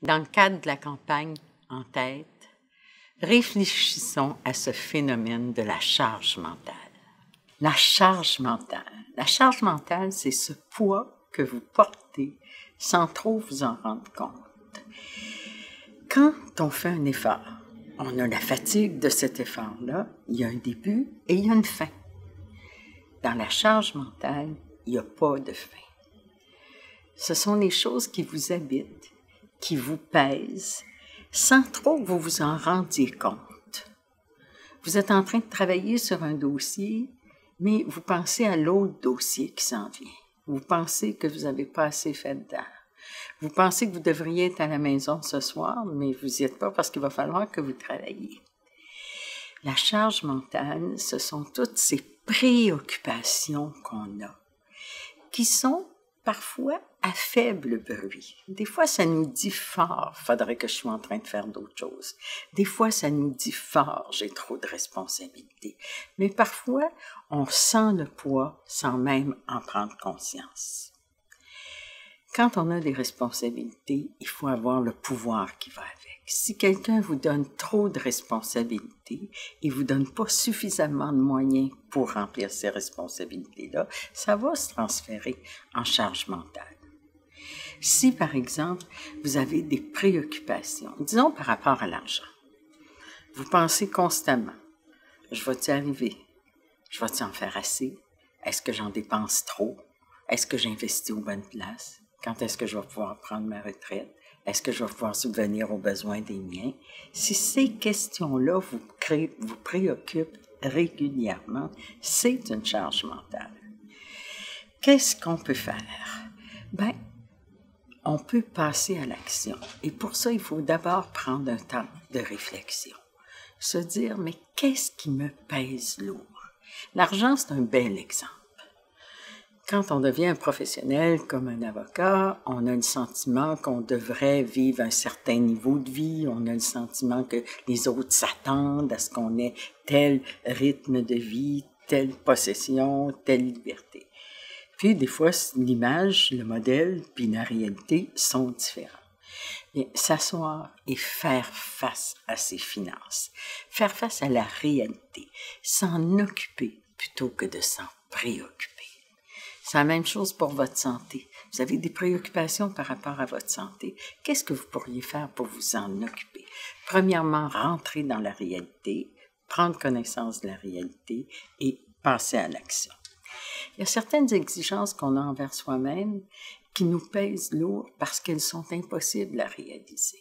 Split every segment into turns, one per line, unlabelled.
Dans le cadre de la campagne En tête, réfléchissons à ce phénomène de la charge mentale. La charge mentale, c'est ce poids que vous portez sans trop vous en rendre compte. Quand on fait un effort, on a la fatigue de cet effort-là, il y a un début et il y a une fin. Dans la charge mentale, il n'y a pas de fin. Ce sont les choses qui vous habitent, qui vous pèsent, sans trop que vous vous en rendiez compte. Vous êtes en train de travailler sur un dossier, mais vous pensez à l'autre dossier qui s'en vient. Vous pensez que vous n'avez pas assez fait dedans. Vous pensez que vous devriez être à la maison ce soir, mais vous n'y êtes pas parce qu'il va falloir que vous travailliez. La charge mentale, ce sont toutes ces préoccupations qu'on a, qui sont parfois à faible bruit. Des fois, ça nous dit fort, faudrait que je sois en train de faire d'autres choses. Des fois, ça nous dit fort, j'ai trop de responsabilités. Mais parfois, on sent le poids sans même en prendre conscience. Quand on a des responsabilités, il faut avoir le pouvoir qui va avec. Si quelqu'un vous donne trop de responsabilités et vous donne pas suffisamment de moyens pour remplir ces responsabilités-là, ça va se transférer en charge mentale. Si, par exemple, vous avez des préoccupations, disons par rapport à l'argent, vous pensez constamment, je vais-tu arriver? Je vais-tu en faire assez? Est-ce que j'en dépense trop? Est-ce que j'investis aux bonnes places? Quand est-ce que je vais pouvoir prendre ma retraite? Est-ce que je vais pouvoir subvenir aux besoins des miens? Si ces questions-là vous préoccupent régulièrement, c'est une charge mentale. Qu'est-ce qu'on peut faire? On peut passer à l'action. Et pour ça, il faut d'abord prendre un temps de réflexion. Se dire, mais qu'est-ce qui me pèse lourd? L'argent, c'est un bel exemple. Quand on devient un professionnel comme un avocat, on a le sentiment qu'on devrait vivre un certain niveau de vie, on a le sentiment que les autres s'attendent à ce qu'on ait tel rythme de vie, telle possession, telle liberté. Puis des fois, l'image, le modèle, puis la réalité sont différents. Mais s'asseoir et faire face à ses finances, faire face à la réalité, s'en occuper plutôt que de s'en préoccuper. C'est la même chose pour votre santé. Vous avez des préoccupations par rapport à votre santé. Qu'est-ce que vous pourriez faire pour vous en occuper? Premièrement, rentrer dans la réalité, prendre connaissance de la réalité et passer à l'action. Il y a certaines exigences qu'on a envers soi-même qui nous pèsent lourd parce qu'elles sont impossibles à réaliser.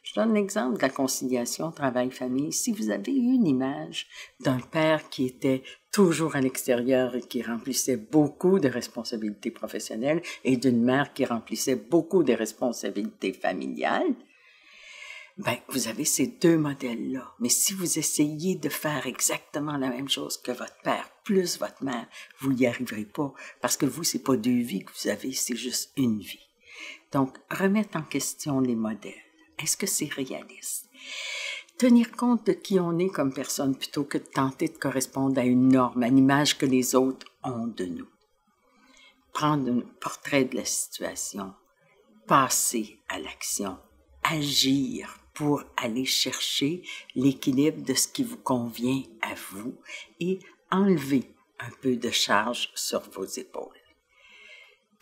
Je donne l'exemple de la conciliation travail-famille. Si vous avez eu une image d'un père qui était toujours à l'extérieur et qui remplissait beaucoup de responsabilités professionnelles et d'une mère qui remplissait beaucoup de responsabilités familiales, vous avez ces deux modèles-là. Mais si vous essayez de faire exactement la même chose que votre père plus votre mère, vous n'y arriverez pas parce que vous, c'est pas deux vies que vous avez, c'est juste une vie. Donc, remettre en question les modèles. Est-ce que c'est réaliste? Tenir compte de qui on est comme personne plutôt que de tenter de correspondre à une norme, à l'image que les autres ont de nous. Prendre un portrait de la situation, passer à l'action, agir pour aller chercher l'équilibre de ce qui vous convient à vous et enlever un peu de charge sur vos épaules.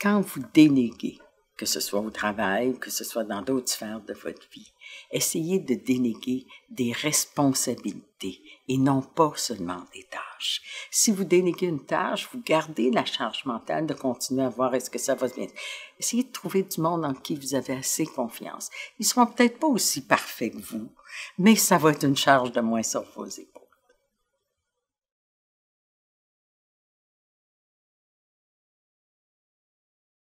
Quand vous déléguez, que ce soit au travail, que ce soit dans d'autres sphères de votre vie, essayez de déléguer des responsabilités et non pas seulement des tâches. Si vous déléguez une tâche, vous gardez la charge mentale de continuer à voir est-ce que ça va bien. Essayez de trouver du monde en qui vous avez assez confiance. Ils seront peut-être pas aussi parfaits que vous, mais ça va être une charge de moins sur vos épaules.